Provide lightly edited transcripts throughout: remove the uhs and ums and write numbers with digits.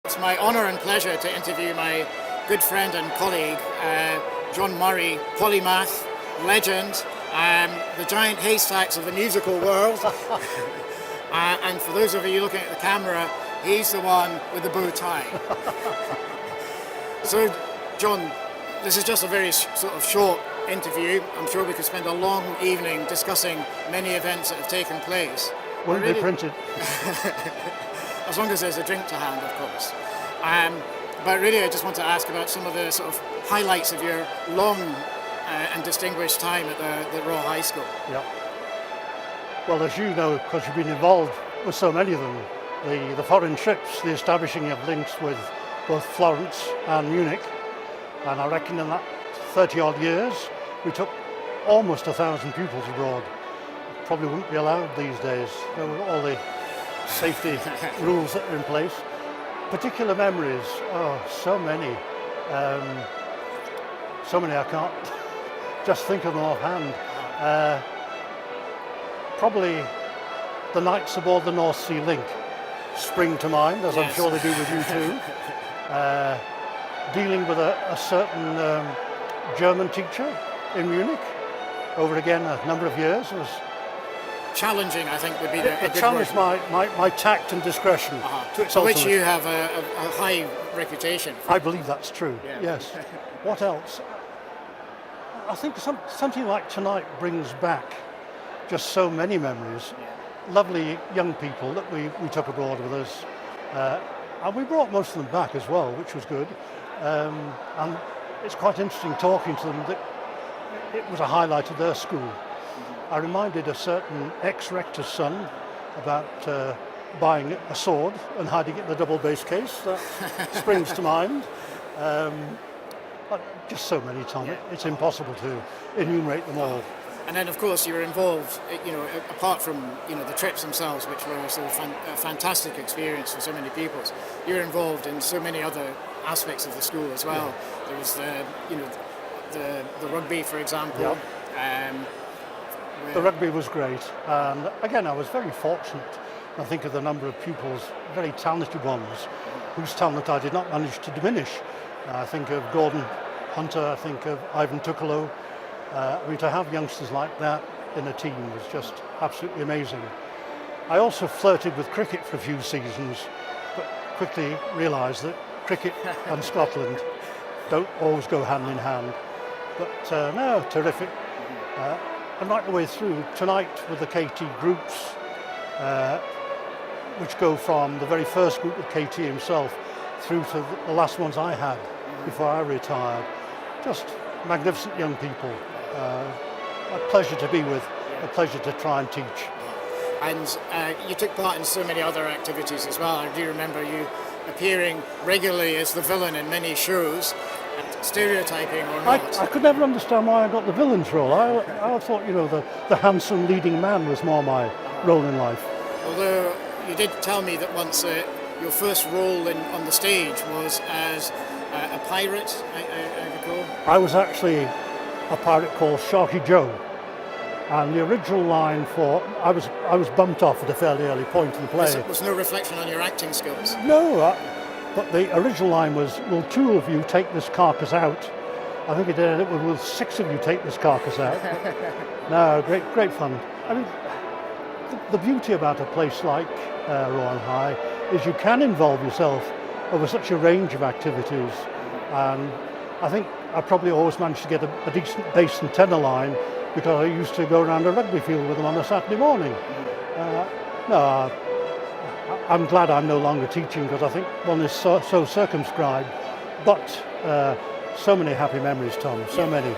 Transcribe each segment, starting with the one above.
It's my honour and pleasure to interview my good friend and colleague, John Murray, polymath, legend, the giant haystacks of the musical world. And for those of you looking at the camera, he's the one with the bow tie. So, John, this is just a very sort of short interview. I'm sure we could spend a long evening discussing many events that have taken place. Won't be printed. As long as there's a drink to hand, of course. But really, I just want to ask about some of the sort of highlights of your long and distinguished time at the Royal High School. Yeah. Well, as you know, because you've been involved with so many of them, the foreign trips, the establishing of links with both Florence and Munich, and I reckon in that 30-odd years, we took almost 1,000 pupils abroad. Probably wouldn't be allowed these days, with all the safety rules that are in place. Particular memories, so many. So many I can't just think of them offhand. Probably the nights aboard the North Sea Link spring to mind, as I'm sure they do with you too. Dealing with a certain German teacher in Munich over again a number of years. It was challenging, I think, would be the it challenged my tact and discretion. For which you have a high reputation. I believe that's true, yes. What else? I think something like tonight brings back just so many memories. Lovely young people that we took abroad with us. And we brought most of them back as well, which was good. And it's quite interesting talking to them that it was a highlight of their school. I reminded a certain ex-rector's son about buying a sword and hiding it in a double bass case. That springs to mind. But just so many times, it's impossible to enumerate them all. And then, of course, you were involved, apart from, the trips themselves, which were a sort of a fantastic experience for so many pupils. You were involved in so many other aspects of the school as well. There was the rugby, for example. The rugby was great, and again I was very fortunate. I think of the number of pupils, very talented ones, whose talent I did not manage to diminish. I think of Gordon Hunter, I think of Ivan Tukalo. To have youngsters like that in a team was just absolutely amazing. I also flirted with cricket for a few seasons, but quickly realised that cricket and Scotland don't always go hand in hand. But no, terrific. And right the way through, tonight with the KT groups, which go from the very first group with KT himself through to the last ones I had before I retired. Just magnificent young people. A pleasure to be with, a pleasure to try and teach. And you took part in so many other activities as well. I do remember you appearing regularly as the villain in many shows. Stereotyping or not? I could never understand why I got the villain's role. I thought, the handsome leading man was more my role in life. Although you did tell me that once your first role on the stage was as a pirate, I recall. I was actually a pirate called Sharky Joe, and the original line I was bumped off at a fairly early point in the play. There was no reflection on your acting skills? No. But the original line was, will 2 of you take this carcass out? I think it did. Will 6 of you take this carcass out? No, great fun. I mean, the beauty about a place like Royal High is you can involve yourself over such a range of activities. And I think I probably always managed to get a decent bass and tenor line because I used to go around a rugby field with them on a Saturday morning. I'm glad I'm no longer teaching because I think one is so circumscribed, but so many happy memories, Tom, so many.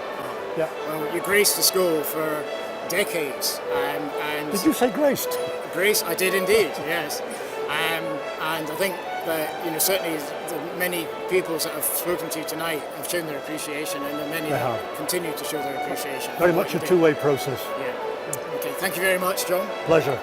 Yeah. Well, you graced the school for decades. And did you say graced? Grace, I did indeed, yes. And I think that, certainly the many pupils that have spoken to you tonight have shown their appreciation, and the many that continue to show their appreciation. Very much a two-way process. Yeah. Okay, thank you very much, John. Pleasure.